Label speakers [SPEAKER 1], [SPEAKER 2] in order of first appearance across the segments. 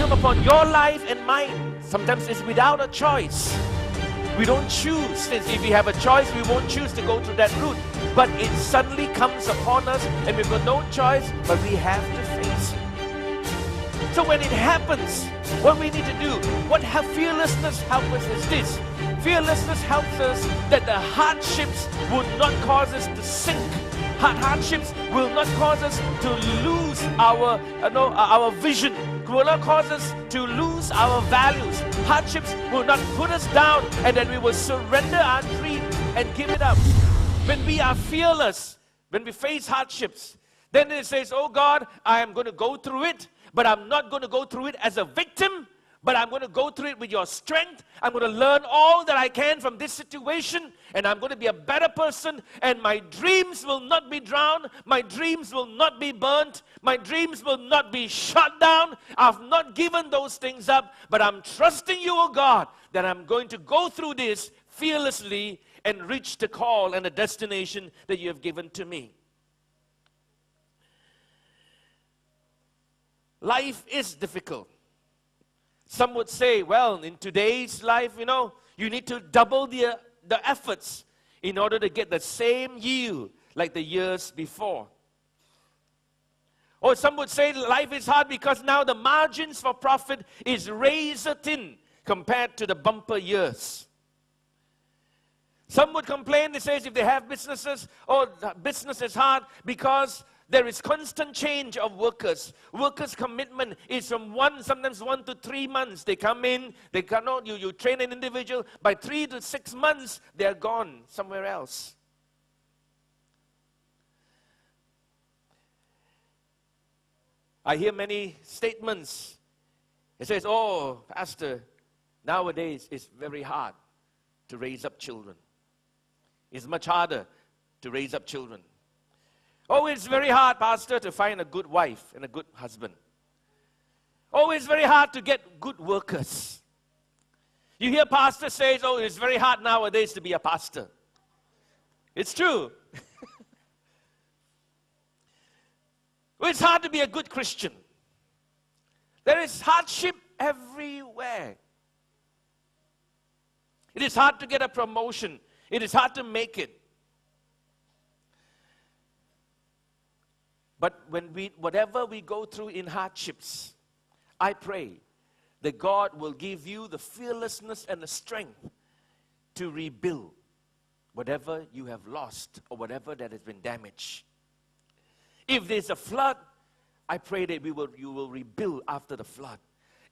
[SPEAKER 1] come upon your life and mine, sometimes it's without a choice. We don't choose. Since if we have a choice, we won't choose to go through that route. But it suddenly comes upon us and we've got no choice, but we have to face it. So when it happens, what we need to do, what fearlessness helps us is this. Fearlessness helps us that the hardships would not cause us to sink. Hardships will not cause us to lose our vision, will not cause us to lose our values. Hardships will not put us down, and then we will surrender our dream and give it up. When we are fearless, when we face hardships, then it says, oh God, I am going to go through it, but I'm not going to go through it as a victim, but I'm going to go through it with your strength. I'm going to learn all that I can from this situation, and I'm going to be a better person, and my dreams will not be drowned, my dreams will not be burnt, my dreams will not be shut down. I've not given those things up, but I'm trusting you, oh God, that I'm going to go through this fearlessly and reach the call and the destination that you have given to me. Life is difficult. Some would say, well, in today's life, you need to double the efforts in order to get the same yield like the years before. Or some would say life is hard because now the margins for profit is razor thin compared to the bumper years. Some would complain, they say, if they have businesses, business is hard because there is constant change of workers. Workers' commitment is from sometimes 1 to 3 months. They come in, they cannot, you train an individual, by 3 to 6 months, they are gone somewhere else. I hear many statements. It says, oh, Pastor, nowadays it's very hard to raise up children. It's much harder to raise up children. Oh, it's very hard, Pastor, to find a good wife and a good husband. Oh, it's very hard to get good workers. You hear pastor says, oh, it's very hard nowadays to be a pastor. It's true. Well, it's hard to be a good Christian. There is hardship everywhere. It is hard to get a promotion. It is hard to make it. But whatever we go through in hardships, I pray that God will give you the fearlessness and the strength to rebuild whatever you have lost or whatever that has been damaged. If there's a flood, I pray that you will rebuild after the flood.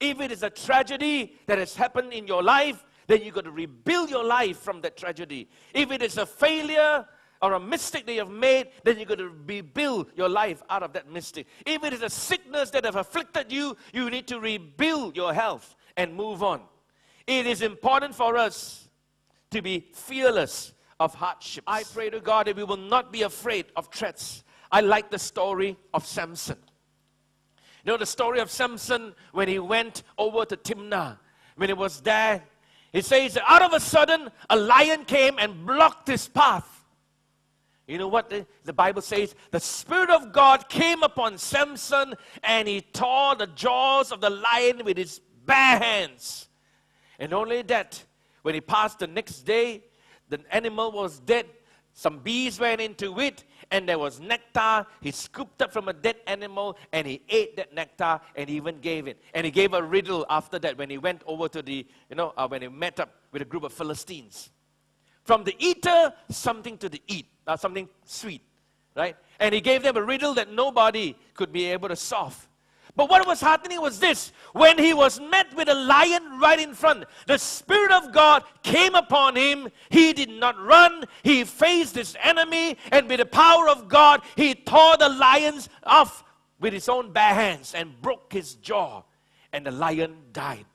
[SPEAKER 1] If it is a tragedy that has happened in your life, then you've got to rebuild your life from that tragedy. If it is a failure or a mistake that you have made, then you're going to rebuild your life out of that mistake. If it is a sickness that have afflicted you, you need to rebuild your health and move on. It is important for us to be fearless of hardships. I pray to God that we will not be afraid of threats. I like the story of Samson. You know the story of Samson when he went over to Timnah. When he was there, it says that out of a sudden, a lion came and blocked his path. You know what the Bible says? The Spirit of God came upon Samson and he tore the jaws of the lion with his bare hands. And only that, when he passed the next day, the animal was dead. Some bees went into it and there was nectar. He scooped up from a dead animal and he ate that nectar and he even gave it. And he gave a riddle after that when he went over to when he met up with a group of Philistines. From the eater, something to the eat. Something sweet, right? And he gave them a riddle that nobody could be able to solve. But what was happening was this. When he was met with a lion right in front, the Spirit of God came upon him. He did not run. He faced his enemy. And with the power of God, he tore the lions off with his own bare hands and broke his jaw. And the lion died.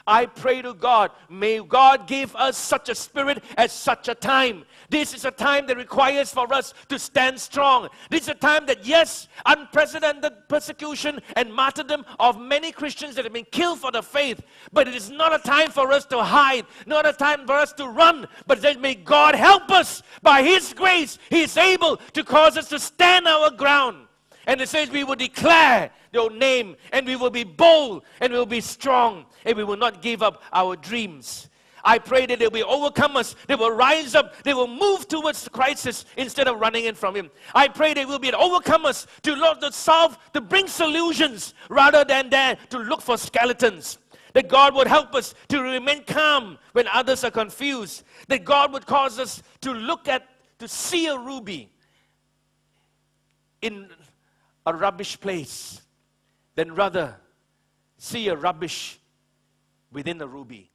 [SPEAKER 1] I pray to God, may God give us such a spirit at such a time. This is a time that requires for us to stand strong. This is a time that, yes, unprecedented persecution and martyrdom of many Christians that have been killed for the faith. But it is not a time for us to hide, not a time for us to run. But that may God help us. By His grace, He is able to cause us to stand our ground. And it says we will declare your name, and we will be bold, and we will be strong, and we will not give up our dreams. I pray that they will be overcomers. They will rise up. They will move towards the crisis instead of running in from Him. I pray they will be overcomers to solve, to bring solutions rather than there to look for skeletons. That God would help us to remain calm when others are confused. That God would cause us to see a ruby in a rubbish place, than rather see a rubbish within a ruby.